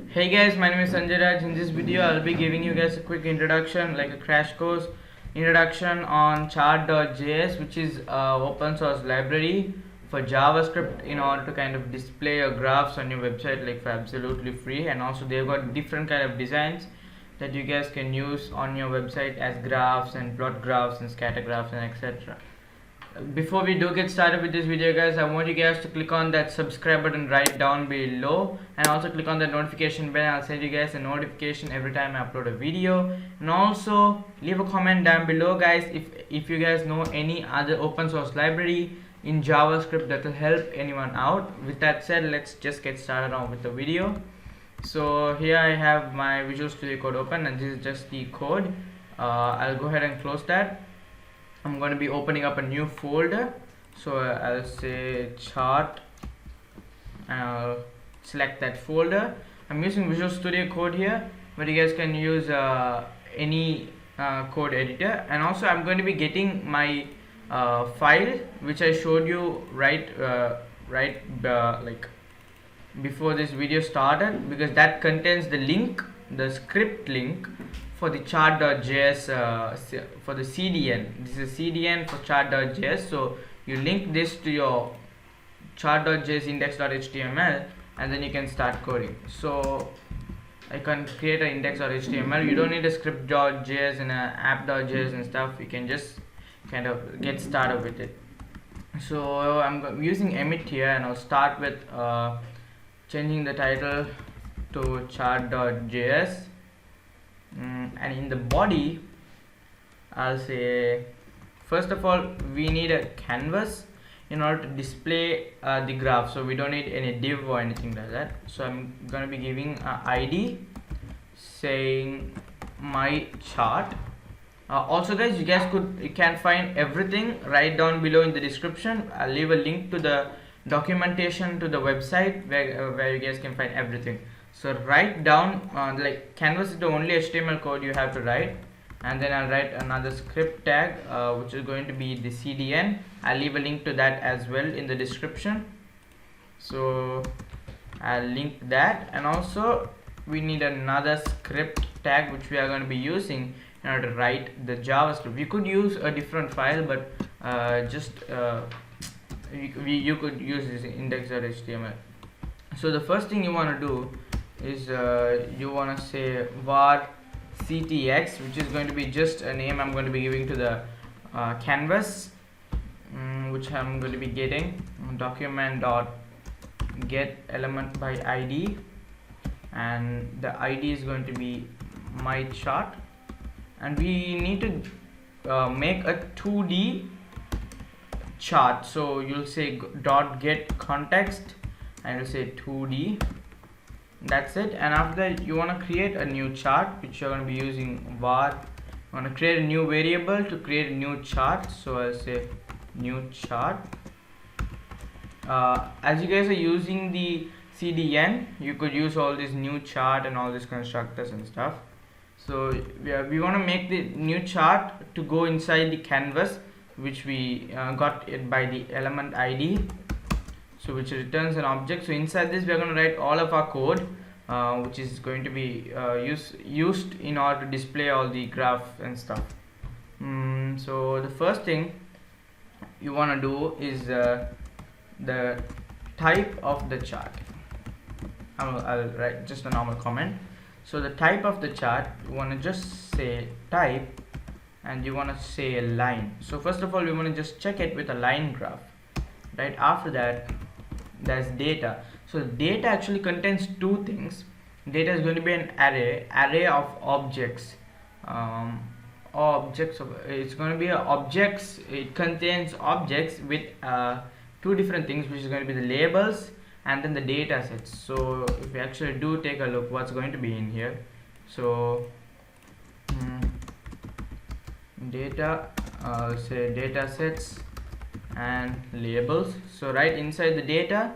Hey guys, my name is Shanjai. In this video, I'll be giving you guys a quick introduction, like a crash course introduction on Chart.js, which is open source library for JavaScript in order to kind of display your graphs on your website like for absolutely free. And also they've got different kind of designs that you guys can use on your website as graphs and plot graphs and scatter graphs and etc. Before we do get started with this video guys, I want you guys to click on that subscribe button right down below and also click on the notification bell. I'll send you guys a notification every time I upload a video, and also leave a comment down below guys if you guys know any other open source library in JavaScript that will help anyone out. With that said, let's just get started on with the video. So here I have my Visual Studio Code open and this is just the code. I'll go ahead and close that. I'm going to be opening up a new folder, so I'll say chart and I'll select that folder. I'm using Visual Studio Code here, but you guys can use any code editor. And also I'm going to be getting my file which I showed you like before this video started, because that contains the link, the script link for the Chart.js for the CDN. This is a CDN for Chart.js, so you link this to your Chart.js index.html and then you can start coding. So I can create an index.html. You don't need a script.js and a app.js and stuff. You can just kind of get started with it. So I'm using Emmet here, and I'll start with changing the title to Chart.js. And in the body I'll say, first of all, we need a canvas in order to display the graph, so we don't need any div or anything like that. So I'm going to be giving an ID saying my chart. Also guys, you can find everything right down below in the description. I'll leave a link to the documentation to the website where you guys can find everything. So write down like canvas is the only HTML code you have to write, and then I'll write another script tag which is going to be the CDN. I'll leave a link to that as well in the description, so I'll link that. And also we need another script tag which we are going to be using in order to write the JavaScript. You could use a different file, but you could use this index.html. So the first thing you want to do is you want to say var ctx, which is going to be just a name I'm going to be giving to the canvas, which I'm going to be getting document dot get element by id, and the id is going to be my chart. And we need to make a 2D chart, so you'll say dot get context and you'll say 2D. That's it. And after that, you want to create a new chart which you're going to be using var. You want to create a new variable to create a new chart, so I'll say new chart. As you guys are using the CDN, you could use all this new chart and all these constructors and stuff. So we want to make the new chart to go inside the canvas, which we got it by the element ID, so which returns an object. So inside this we are going to write all of our code which is going to be used in order to display all the graph and stuff. So the first thing you want to do is the type of the chart. I'll write just a normal comment. So the type of the chart, you want to just say type and you want to say a line. So first of all, we want to just check it with a line graph. Right after that, there's data. So data actually contains two things. Data is going to be an array of objects. It's going to be objects. It contains objects with two different things, which is going to be the labels and then the data sets. So if we actually do take a look what's going to be in here, so data, say data sets and labels. So right inside the data,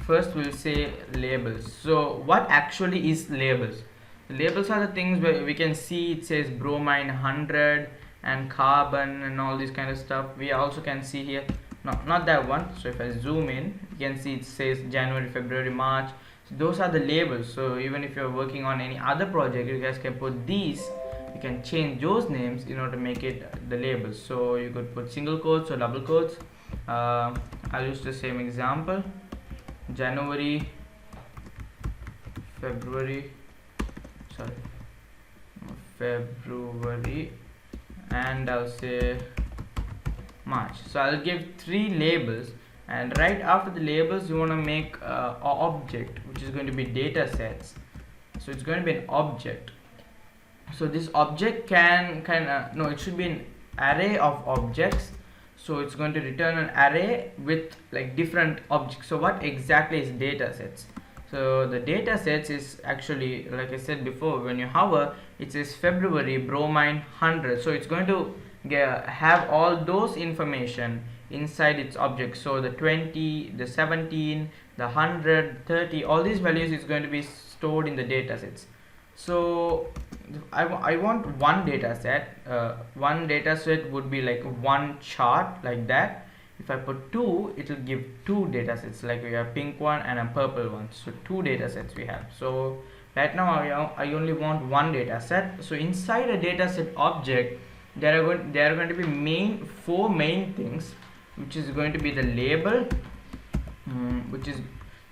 first we'll say labels. So what actually is labels? The labels are the things where we can see it says bromine 100 and carbon and all this kind of stuff. We also can see here, not that one. So if I zoom in, you can see it says January, February, March. So those are the labels. So even if you're working on any other project, you guys can put these, you can change those names in order to make it the labels. So you could put single quotes or double quotes. I'll use the same example: January, February, and I'll say March. So I'll give 3 labels, and right after the labels you want to make an object which is going to be data sets. So it's going to be an object. So this object can no, it should be an array of objects. So it's going to return an array with like different objects. So what exactly is data sets? So the data sets is actually, like I said before, when you hover, it says February bromine 100. So it's going to have all those information inside its object. So the 20, the 17, the 100, 30, all these values is going to be stored in the data sets. So I want one data set. One data set would be like one chart, like that. If I put 2, it will give 2 data sets, like we have pink one and a purple one. So 2 data sets we have. So right now I only want one data set. So inside a data set object, there are going to be 4 main things, which is going to be the label,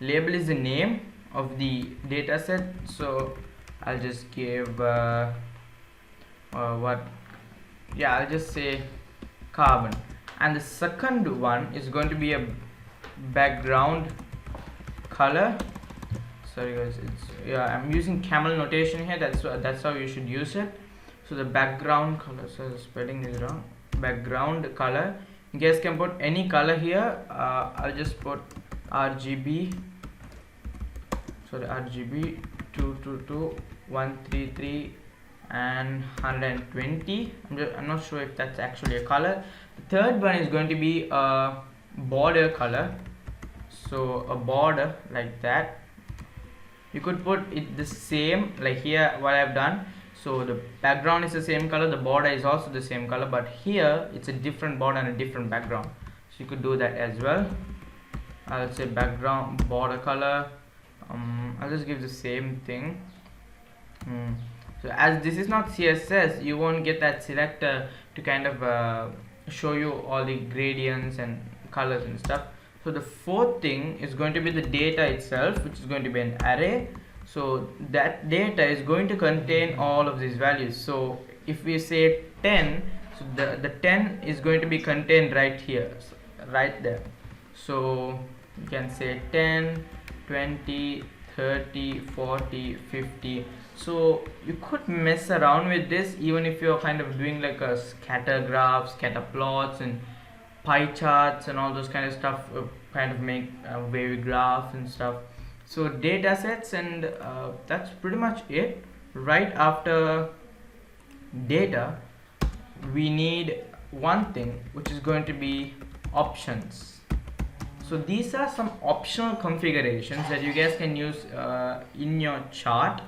label is the name of the data set. So I'll just give I'll just say carbon. And the second one is going to be a background color. Sorry guys, I'm using camel notation here. That's how you should use it. So the background color, so the spelling is wrong. Background color. You guys can put any color here. I'll just put RGB. Sorry, RGB 222 133 and 120. I'm not sure if that's actually a color. The third one is going to be a border color. So a border like that. You could put it the same, like here what I've done. So the background is the same color, the border is also the same color, but here it's a different border and a different background. So you could do that as well. I'll say background border color. I'll just give the same thing. So as this is not CSS, you won't get that selector to kind of show you all the gradients and colors and stuff. So the fourth thing is going to be the data itself, which is going to be an array. So that data is going to contain all of these values. So if we say 10, so the 10 is going to be contained right here, so right there. So you can say 10, 20, 30, 40, 50. So you could mess around with this even if you're kind of doing like a scatter graphs, scatter plots and pie charts and all those kind of stuff, kind of make a wavy graph and stuff. So data sets, and that's pretty much it. Right after data, we need one thing, which is going to be options. So these are some optional configurations that you guys can use in your chart.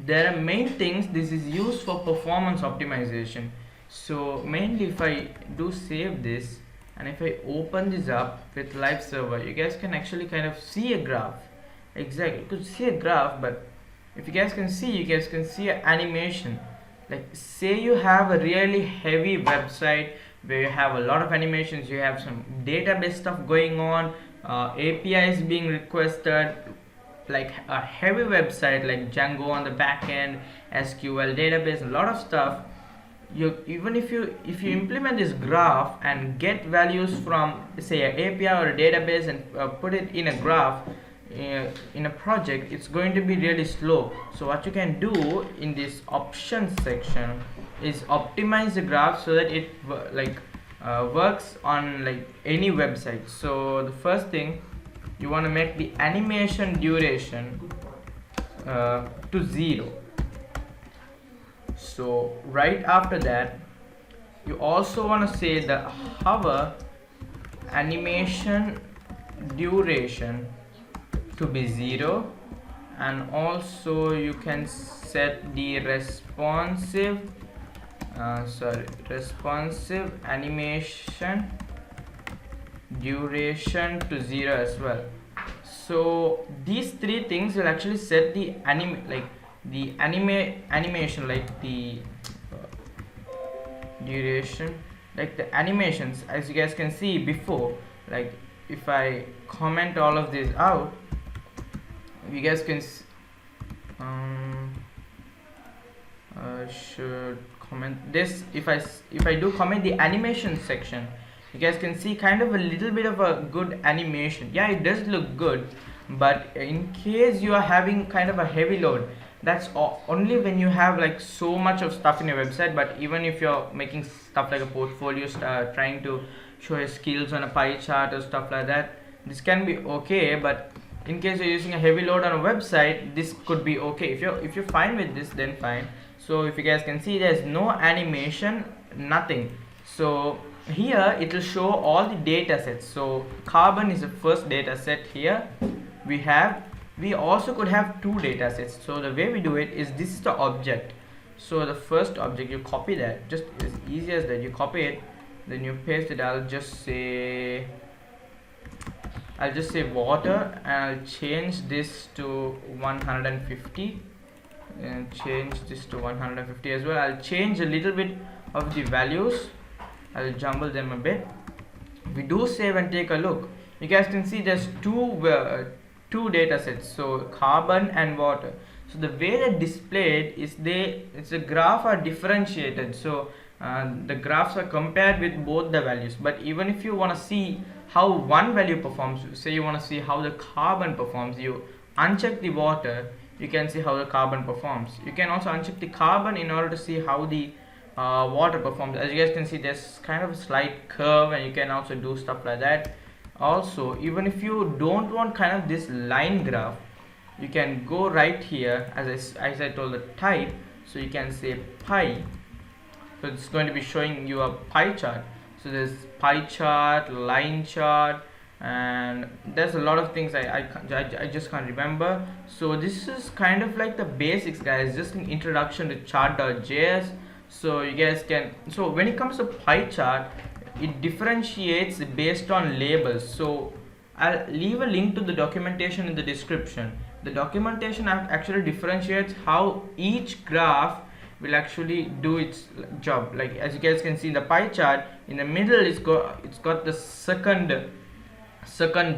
There are main things. This is used for performance optimization. So mainly if I do save this and if I open this up with live server, you guys can actually kind of see a graph. Exactly, you could see a graph, but if you guys can see an animation. Like say you have a really heavy website where you have a lot of animations, you have some database stuff going on, APIs being requested, like a heavy website like Django on the back end, SQL database, a lot of stuff. Even if you implement this graph and get values from say an API or a database and put it in a graph in a project, it's going to be really slow. So what you can do in this options section is optimize the graph so that it works on like any website. So the first thing, you want to make the animation duration to 0. So right after that, you also want to say the hover animation duration to be 0, and also you can set the responsive animation duration to 0 as well. So these three things will actually set the animation, like the duration, like the animations, as you guys can see before. Like if I comment all of this out, you guys can should comment this. If I do comment the animation section, you guys can see kind of a little bit of a good animation. Yeah, it does look good, but in case you are having kind of a heavy load, that's only when you have like so much of stuff in your website. But even if you're making stuff like a portfolio, trying to show your skills on a pie chart or stuff like that, this can be okay. But in case you're using a heavy load on a website, this could be okay. If you're fine with this, then fine. So if you guys can see, there's no animation, nothing. So here it will show all the data sets. So carbon is the first data set. Here we also could have two data sets. So the way we do it is, this is the object. So the first object, you copy that, just as easy as that. You copy it, then you paste it. I'll just say water, and I'll change this to 150, and change this to 150 as well. I'll change a little bit of the values, I'll jumble them a bit. If we do save and take a look, you guys can see there's two data sets, so carbon and water. So the way they're displayed is it's a graph are differentiated. So the graphs are compared with both the values. But even if you want to see how one value performs, say you want to see how the carbon performs, you uncheck the water, you can see how the carbon performs. You can also uncheck the carbon in order to see how the water performs. As you guys can see, there's kind of a slight curve, and you can also do stuff like that. Also, even if you don't want kind of this line graph, you can go right here, as I told, the type. So you can say pie, so it's going to be showing you a pie chart. So there's pie chart, line chart, and there's a lot of things I just can't remember. So this is kind of like the basics, guys, just an introduction to Chart.js. So you guys can, so when it comes to pie chart, it differentiates based on labels. So I'll leave a link to the documentation in the description. The documentation actually differentiates how each graph will actually do its job. Like as you guys can see in the pie chart, in the middle it's got the second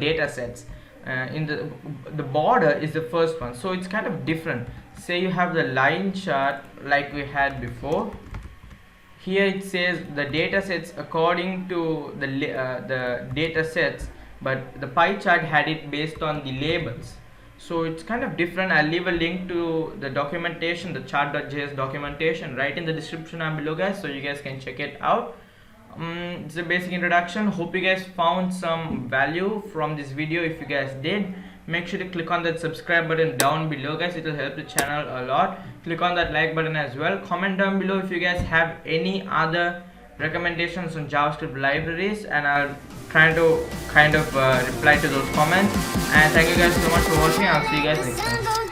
data sets. In the border is the first one, so it's kind of different. Say you have the line chart like we had before. Here it says the data sets according to the data sets, but the pie chart had it based on the labels. So it's kind of different. I'll leave a link to the documentation, the Chart.js documentation, right in the description down below, guys, so you guys can check it out. It's a basic introduction. Hope you guys found some value from this video. If you guys did, make sure to click on that subscribe button down below, guys. It will help the channel a lot. Click on that like button as well. Comment down below if you guys have any other recommendations on JavaScript libraries, and I'll try to kind of reply to those comments. And thank you guys so much for watching. I'll see you guys next time.